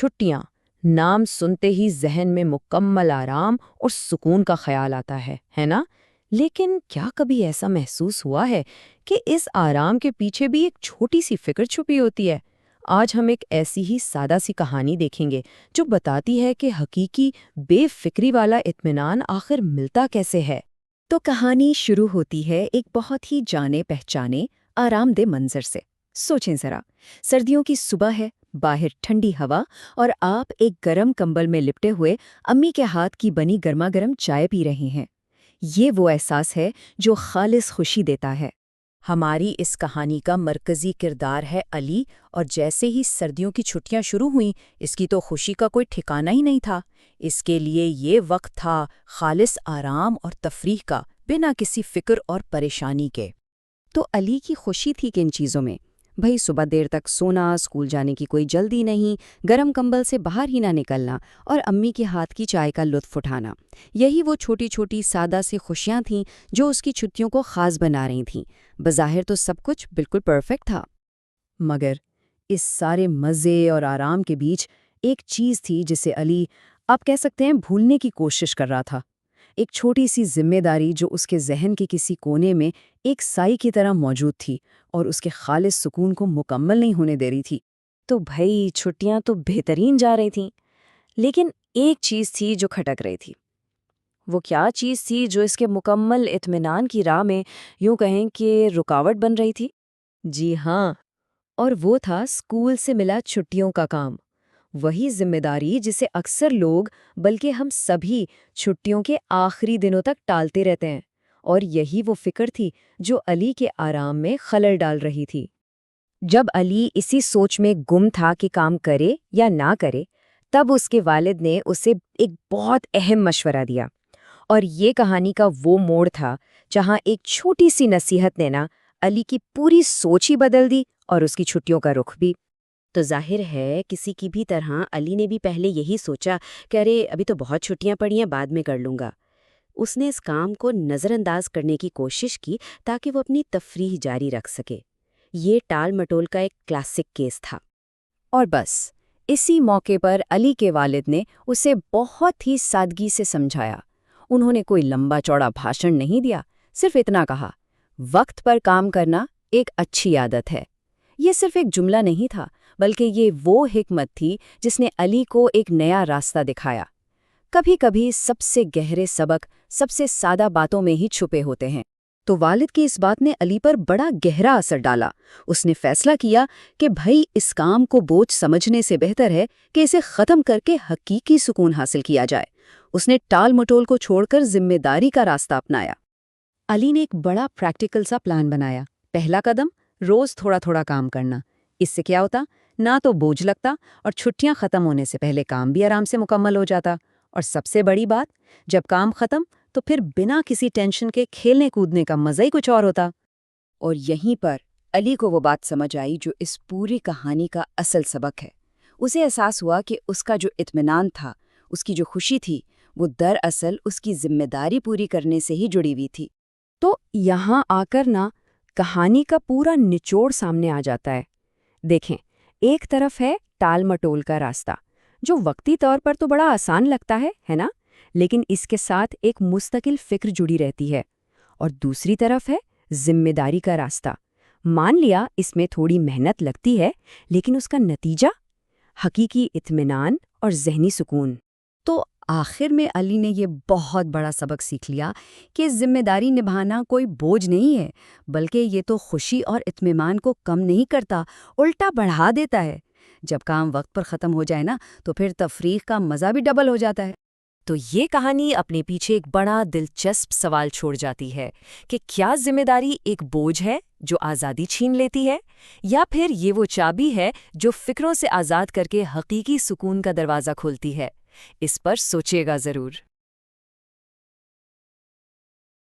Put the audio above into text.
چھٹیاں نام سنتے ہی ذہن میں مکمل آرام اور سکون کا خیال آتا ہے نا؟ لیکن کیا کبھی ایسا محسوس ہوا ہے کہ اس آرام کے پیچھے بھی ایک چھوٹی سی فکر چھپی ہوتی ہے؟ آج ہم ایک ایسی ہی سادہ سی کہانی دیکھیں گے جو بتاتی ہے کہ حقیقی بے فکری والا اطمینان آخر ملتا کیسے ہے۔ تو کہانی شروع ہوتی ہے ایک بہت ہی جانے پہچانے آرام دہ منظر سے۔ سوچیں ذرا، سردیوں کی صبح ہے، باہر ٹھنڈی ہوا اور آپ ایک گرم کمبل میں لپٹے ہوئے امی کے ہاتھ کی بنی گرما گرم چائے پی رہے ہیں۔ یہ وہ احساس ہے جو خالص خوشی دیتا ہے۔ ہماری اس کہانی کا مرکزی کردار ہے علی، اور جیسے ہی سردیوں کی چھٹیاں شروع ہوئیں اس کی تو خوشی کا کوئی ٹھکانہ ہی نہیں تھا۔ اس کے لیے یہ وقت تھا خالص آرام اور تفریح کا، بنا کسی فکر اور پریشانی کے۔ تو علی کی خوشی تھی کن چیزوں میں؟ بھئی صبح دیر تک سونا، اسکول جانے کی کوئی جلدی نہیں، گرم کمبل سے باہر ہی نہ نکلنا اور امی کے ہاتھ کی چائے کا لطف اٹھانا۔ یہی وہ چھوٹی چھوٹی سادہ سی خوشیاں تھیں جو اس کی چھٹیوں کو خاص بنا رہی تھیں۔ بظاہر تو سب کچھ بالکل پرفیکٹ تھا، مگر اس سارے مزے اور آرام کے بیچ ایک چیز تھی جسے علی، آپ کہہ سکتے ہیں، بھولنے کی کوشش کر رہا تھا۔ ایک چھوٹی سی ذمہ داری جو اس کے ذہن کے کسی کونے میں ایک سائی کی طرح موجود تھی اور اس کے خالص سکون کو مکمل نہیں ہونے دے رہی تھی۔ تو بھائی چھٹیاں تو بہترین جا رہی تھیں، لیکن ایک چیز تھی جو کھٹک رہی تھی۔ وہ کیا چیز تھی جو اس کے مکمل اطمینان کی راہ میں یوں کہیں کہ رکاوٹ بن رہی تھی؟ جی ہاں، اور وہ تھا اسکول سے ملا چھٹیوں کا کام۔ وہی ذمہ داری جسے اکثر لوگ، بلکہ ہم سبھی، چھٹیوں کے آخری دنوں تک ٹالتے رہتے ہیں، اور یہی وہ فکر تھی جو علی کے آرام میں خلل ڈال رہی تھی۔ جب علی اسی سوچ میں گم تھا کہ کام کرے یا نہ کرے، تب اس کے والد نے اسے ایک بہت اہم مشورہ دیا، اور یہ کہانی کا وہ موڑ تھا جہاں ایک چھوٹی سی نصیحت نے نا علی کی پوری سوچ ہی بدل دی اور اس کی چھٹیوں کا رخ بھی۔ تو ظاہر ہے کسی کی بھی طرح علی نے بھی پہلے یہی سوچا کہ ارے ابھی تو بہت چھٹیاں پڑی ہیں، بعد میں کر لوں گا۔ اس نے اس کام کو نظر انداز کرنے کی کوشش کی تاکہ وہ اپنی تفریح جاری رکھ سکے۔ یہ ٹال مٹول کا ایک کلاسک کیس تھا۔ اور بس اسی موقع پر علی کے والد نے اسے بہت ہی سادگی سے سمجھایا۔ انہوں نے کوئی لمبا چوڑا بھاشن نہیں دیا، صرف اتنا کہا، وقت پر کام کرنا ایک اچھی عادت ہے۔ یہ صرف ایک جملہ نہیں تھا، بلکہ یہ وہ حکمت تھی جس نے علی کو ایک نیا راستہ دکھایا۔ کبھی کبھی سب سے گہرے سبق سب سے سادہ باتوں میں ہی چھپے ہوتے ہیں۔ تو والد کی اس بات نے علی پر بڑا گہرا اثر ڈالا۔ اس نے فیصلہ کیا کہ بھائی اس کام کو بوجھ سمجھنے سے بہتر ہے کہ اسے ختم کر کے حقیقی سکون حاصل کیا جائے۔ اس نے ٹال مٹول کو چھوڑ کر ذمہ داری کا راستہ اپنایا۔ علی نے ایک بڑا پریکٹیکل سا پلان بنایا۔ پہلا قدم، روز تھوڑا تھوڑا کام کرنا۔ اس سے کیا ہوتا؟ نہ تو بوجھ لگتا، اور چھٹیاں ختم ہونے سے پہلے کام بھی آرام سے مکمل ہو جاتا۔ اور سب سے بڑی بات، جب کام ختم تو پھر بنا کسی ٹینشن کے کھیلنے کودنے کا مزہ ہی کچھ اور ہوتا۔ اور یہیں پر علی کو وہ بات سمجھ آئی جو اس پوری کہانی کا اصل سبق ہے۔ اسے احساس ہوا کہ اس کا جو اطمینان تھا، اس کی جو خوشی تھی، وہ دراصل اس کی ذمہ داری پوری کرنے سے ہی جڑی ہوئی تھی۔ تو یہاں آ کر نا کہانی کا پورا نچوڑ سامنے آ جاتا ہے۔ دیکھیں، ایک طرف ہے ٹال مٹول کا راستہ، جو وقتی طور پر تو بڑا آسان لگتا ہے نا؟ لیکن اس کے ساتھ ایک مستقل فکر جڑی رہتی ہے۔ اور دوسری طرف ہے ذمہ داری کا راستہ۔ مان لیا اس میں تھوڑی محنت لگتی ہے، لیکن اس کا نتیجہ حقیقی اطمینان اور ذہنی سکون۔ تو آخر میں علی نے یہ بہت بڑا سبق سیکھ لیا کہ ذمہ داری نبھانا کوئی بوجھ نہیں ہے، بلکہ یہ تو خوشی اور اطمینان کو کم نہیں کرتا، الٹا بڑھا دیتا ہے۔ جب کام وقت پر ختم ہو جائے نا تو پھر تفریح کا مزہ بھی ڈبل ہو جاتا ہے۔ تو یہ کہانی اپنے پیچھے ایک بڑا دلچسپ سوال چھوڑ جاتی ہے کہ کیا ذمہ داری ایک بوجھ ہے جو آزادی چھین لیتی ہے، یا پھر یہ وہ چابی ہے جو فکروں سے آزاد کر کے حقیقی سکون کا دروازہ کھولتی ہے؟ اس پر سوچیے گا ضرور۔